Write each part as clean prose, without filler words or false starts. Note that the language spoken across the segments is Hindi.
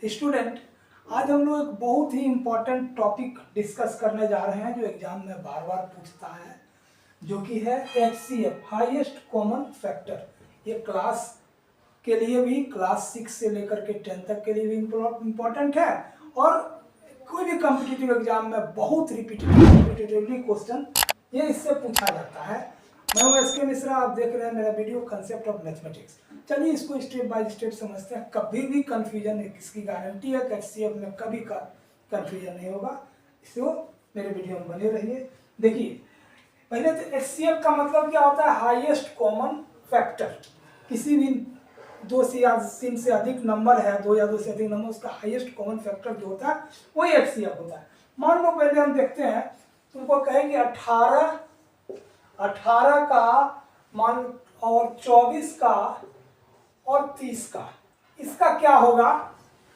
स्टूडेंट, आज हम लोग एक बहुत ही इम्पोर्टेंट टॉपिक डिस्कस करने जा रहे हैं जो एग्जाम में बार बार पूछता है, जो कि है HCF, हाईएस्ट कॉमन फैक्टर। ये क्लास के लिए भी, क्लास 6 से लेकर के 10 तक के लिए भी इम्पोर्टेंट है और कोई भी कॉम्पिटिटिव एग्जाम में बहुत रिपीटेटिवली क्वेश्चन ये इससे पूछा जाता है। मैं हूं SK मिश्रा, आप देख रहे हैं मेरा वीडियो कंसेप्ट ऑफ मैथमेटिक्स। चलिए इसको स्टेप बाय स्टेप समझते हैं। कभी भी कंफ्यूजन है, किसकी गारंटी है कि HCF में कभी का कंफ्यूजन नहीं होगा। इसको मेरे वीडियो में बने रहिए। देखिए, पहले तो HCF का मतलब क्या होता है? Highest common factor. किसी भी दो से या तीन से अधिक नंबर है, दो या दो से अधिक नंबर, उसका हाईएस्ट कॉमन फैक्टर जो होता है वही HCF होता है। मान लो पहले हम देखते हैं, तुमको कहेंगे 18 का मान और 24 का और 30 का, इसका क्या होगा?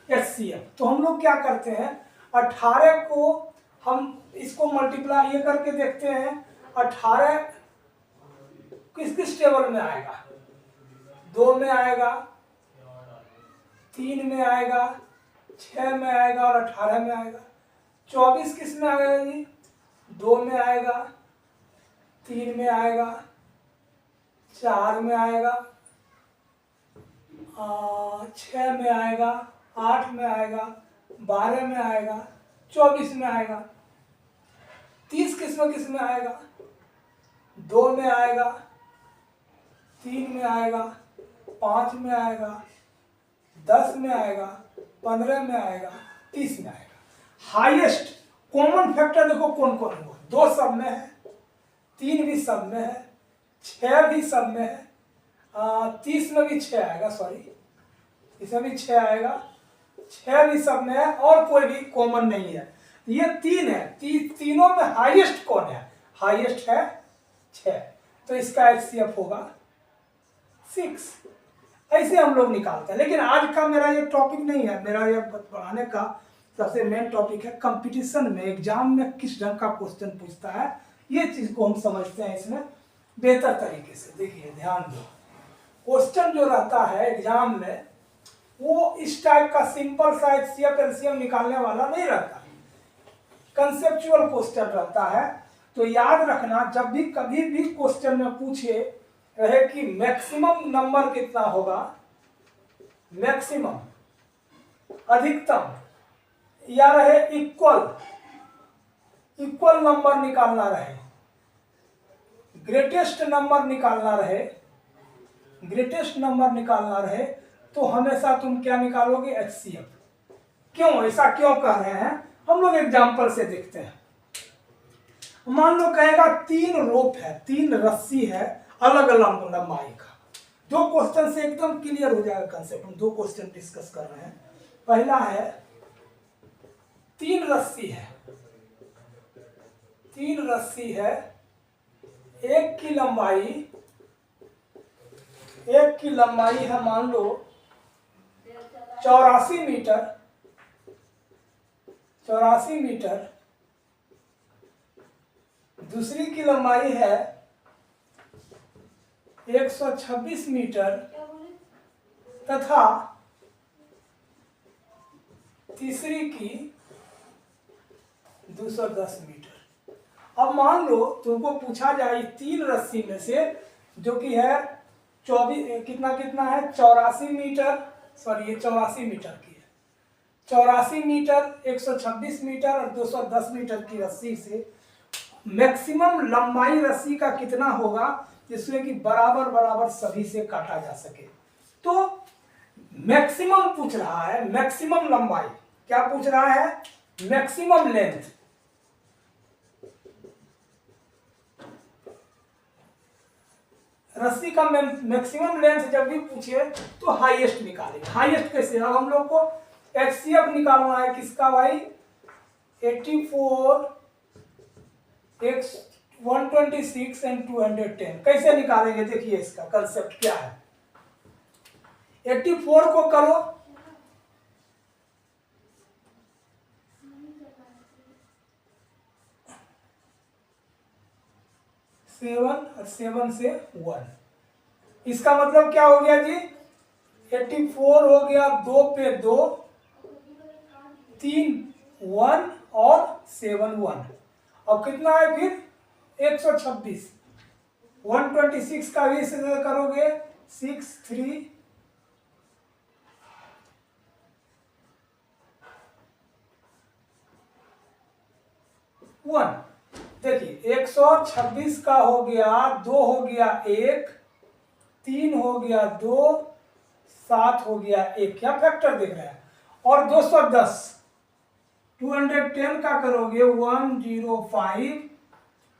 HCF। तो हम लोग क्या करते हैं, 18 को हम इसको मल्टीप्लाई ये करके देखते हैं। 18 किस किस टेबल में आएगा? 2 में आएगा, 3 में आएगा, 6 में आएगा और 18 में आएगा। 24 किस में आएगा जी? 2 में आएगा, 3 में आएगा, 4 में आएगा, 6 में आएगा, 8 में आएगा, 12 में आएगा, 24 में आएगा। 30 किस में आएगा? 2 में आएगा, 3 में आएगा, 5 में आएगा, 10 में आएगा, 15 में आएगा, 30 में आएगा। हाईएस्ट कॉमन फैक्टर देखो कौन कौन हुआ? 2 सब में है, 3 भी सब में है, 6 भी सब में है, 30 में भी 6 आएगा, सॉरी इसमें भी 6 आएगा, 6 भी सब में है और कोई भी कॉमन नहीं है। ये 3 है, तीनों में हाईएस्ट कौन है? हाईएस्ट है 6, तो इसका HCF होगा 6। ऐसे हम लोग निकालते हैं। लेकिन आज का मेरा ये टॉपिक नहीं है। मेरा ये पढ़ाने का सबसे मेन टॉपिक है कंपटीशन में, एग्जाम में किस ढंग का क्वेश्चन पूछता है, ये चीज को हम समझते हैं इसमें बेहतर तरीके से। देखिए ध्यान दो, क्वेश्चन जो रहता है एग्जाम में वो इस टाइप का सिंपल सा HCF LCM निकालने वाला नहीं रहता, कंसेप्चुअल क्वेश्चन रहता है। तो याद रखना, जब भी कभी भी क्वेश्चन में पूछे रहे कि मैक्सिमम नंबर कितना होगा, मैक्सिमम अधिकतम, या रहे इक्वल नंबर निकालना रहे, ग्रेटेस्ट नंबर निकालना रहे, तो हमेशा तुम क्या निकालोगे? HCF। क्यों ऐसा क्यों कह रहे हैं, हम लोग एग्जांपल से देखते हैं। मान लो कहेगा 3 रोप है, 3 रस्सी है अलग अलग लंबाई का। 2 क्वेश्चन से एकदम क्लियर हो जाएगा कंसेप्ट। हम 2 क्वेश्चन डिस्कस कर रहे हैं। पहला है 3 रस्सी है, 3 रस्सी है, एक की लंबाई है मान लो 84 मीटर, दूसरी की लंबाई है 126 मीटर तथा तीसरी की 210 मीटर। अब मान लो तुमको पूछा जाए 3 रस्सी में से, जो कि है 24 कितना है 84 मीटर, सॉरी ये 84 मीटर की है, 84 मीटर, 126 मीटर और 210 मीटर की रस्सी से मैक्सिमम लंबाई रस्सी का कितना होगा, जिसमें कि बराबर सभी से काटा जा सके। तो मैक्सिमम पूछ रहा है, मैक्सिमम लंबाई। क्या पूछ रहा है? Maximum length. रस्सी का मैक्सिमम लेंथ जब भी पूछे तो हाईएस्ट निकालेंगे। हाईएस्ट कैसे? अब हम लोग को HCF निकालना है किसका भाई? 84, 126 एंड 210। कैसे निकालेंगे? देखिए इसका कंसेप्ट क्या है। 84 को करो, 7 और 7 से 1, इसका मतलब क्या हो गया जी? 84 हो गया 2 पे 2, 3 1 और 7 1। अब कितना है फिर 126। 126 का भी इसे करोगे 6 3 1। देखिए 126 का हो गया 2 हो गया 1 3 हो गया 2 7 हो गया 1। क्या फैक्टर देख रहे हैं। और 210 210 का करोगे 105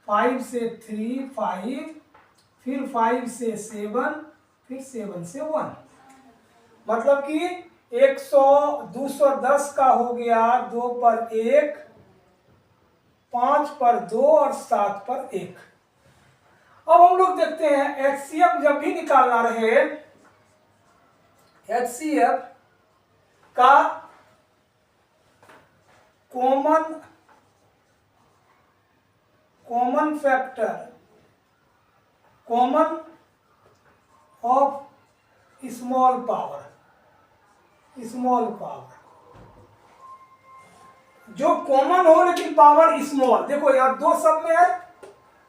5 से 3 5 फिर 5 से 7 फिर 7 से 1। मतलब कि 210 का हो गया 2 पर 1 5 पर 2 और 7 पर 1। अब हम लोग देखते हैं एचसीएफ जब भी निकालना रहे, एचसीएफ का common factor common of small power जो कॉमन हो लेकिन पावर स्मॉल। देखो यहाँ 2 सब में है,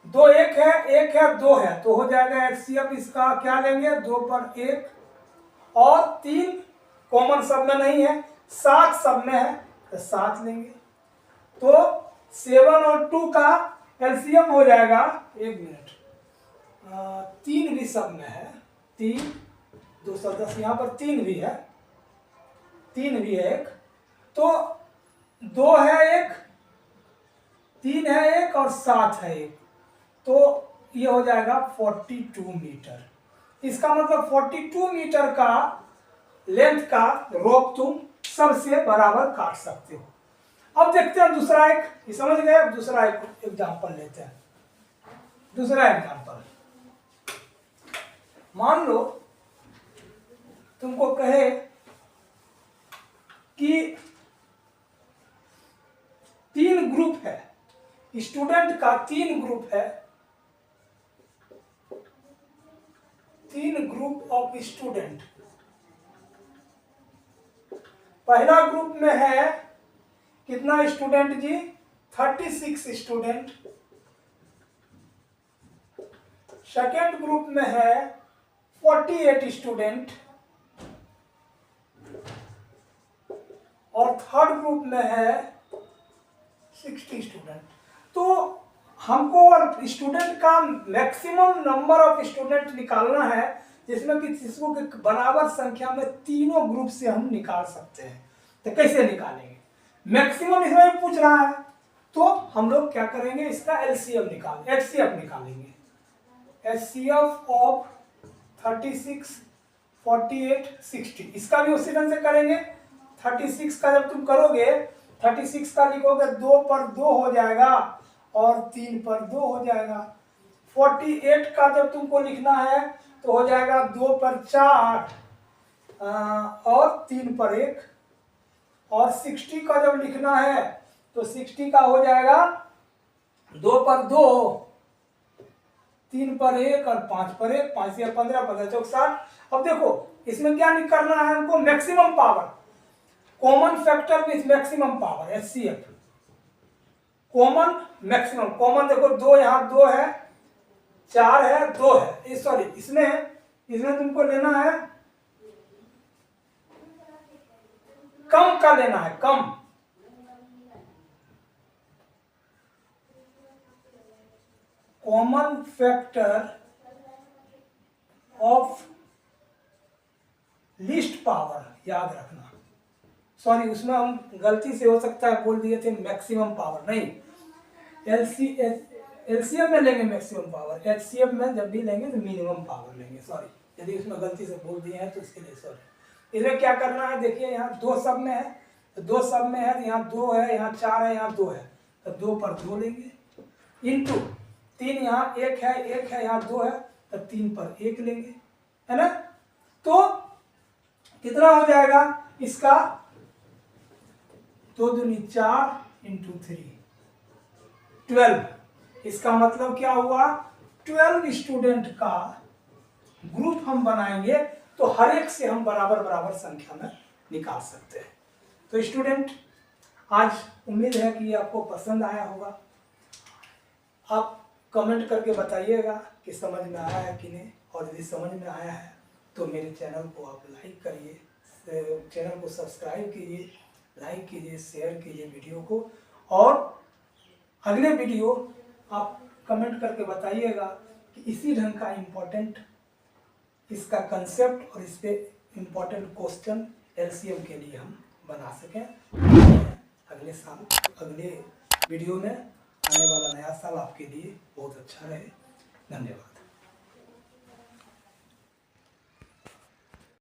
2 1 है 1 है 2 है, तो हो जाएगा एचसीएफ इसका क्या लेंगे 2 पर 1 और 3 कॉमन सब में नहीं है, 7 सब में है तो 7 लेंगे। तो 7 और 2 का एलसीएम हो जाएगा 1 मिनट 3 भी सब में है 3 210 यहाँ पर 3 भी है 3 भी है 1 तो 2 है 1 3 है 1 और 7 है 1 तो ये हो जाएगा 42 मीटर। इसका मतलब 42 मीटर का लेंथ का रोप तुम सबसे बराबर काट सकते हो। अब देखते हैं दूसरा एक, ये समझ गए। अब दूसरा एक एग्जांपल लेते हैं। दूसरा एग्जांपल मान लो तुमको कहे कि 3 ग्रुप है, स्टूडेंट का 3 ग्रुप है, 3 ग्रुप ऑफ स्टूडेंट। पहला ग्रुप में है कितना स्टूडेंट जी 36 स्टूडेंट। सेकेंड ग्रुप में है 48 स्टूडेंट और थर्ड ग्रुप में है 60 स्टूडेंट। तो हमको स्टूडेंट का मैक्सिमम नंबर ऑफ स्टूडेंट निकालना है जिसमें कि जिसको बराबर संख्या में तीनों ग्रुप से हम निकाल सकते हैं। तो कैसे निकालेंगे, मैक्सिमम इसमें पूछ रहा है तो हम लोग क्या करेंगे, इसका एलसीएम एचसीएफ निकालेंगे। एचसीएफ ऑफ 36 48 60 इसका भी उसी ढंग से करेंगे। 36 का जब तुम करोगे 36 का लिखोगे 2 पर 2 हो जाएगा और 3 पर 2 हो जाएगा। 48 का जब तुमको लिखना है तो हो जाएगा 2 पर 4 और 3 पर 1 और 60 का जब लिखना है तो 60 का हो जाएगा 2 पर 2 3 पर 1 और 5 पर 1 5 या 15 15 चौक 60। अब देखो इसमें क्या करना है हमको, maximum power common factor with maximum power HCF common maximum. Common देखो 2 यहाँ 2 है 4 है 2 है, सॉरी इसमें तुमको लेना है कम का लेना है, कम common factor of least power याद रखना। सॉरी उसमें हम गलती से हो सकता है बोल दिए थे मैक्सिमम पावर, नहीं एलसीएम में लेंगे मैक्सिमम पावर, एचसीएफ में जब भी लेंगे तो मिनिमम पावर लेंगे। सॉरी यदि उसमें गलती से बोल दिए हैं तो इसके लिए सॉरी। इसमें क्या करना है, देखिए यहाँ 2 सब में है तो 2 सब में है तो यहाँ 2 है यहाँ 4 है यहाँ 2 है तो 2 पर 2 लेंगे इंटू 3 यहाँ 1 है यहाँ 2 है तो 3 पर 1 लेंगे, है ना। तो कितना हो जाएगा इसका 2 दूनी 4 इंटू 3 12। इसका मतलब क्या हुआ 12 स्टूडेंट का ग्रुप हम बनाएंगे तो हर एक से हम बराबर संख्या में निकाल सकते हैं। तो स्टूडेंट आज उम्मीद है कि ये आपको पसंद आया होगा। आप कमेंट करके बताइएगा कि समझ में आया है कि नहीं, और यदि समझ में आया है तो मेरे चैनल को आप लाइक करिए, चैनल को सब्सक्राइब कीजिए, लाइक कीजिए, शेयर कीजिए वीडियो को। और अगले वीडियो आप कमेंट करके बताइएगा कि इसी ढंग का इम्पोर्टेंट इसका कंसेप्ट और इस पे इम्पोर्टेंट क्वेश्चन एलसीएम के लिए हम बना सकें। अगले साल अगले वीडियो में आने वाला नया साल आपके लिए बहुत अच्छा रहे। धन्यवाद।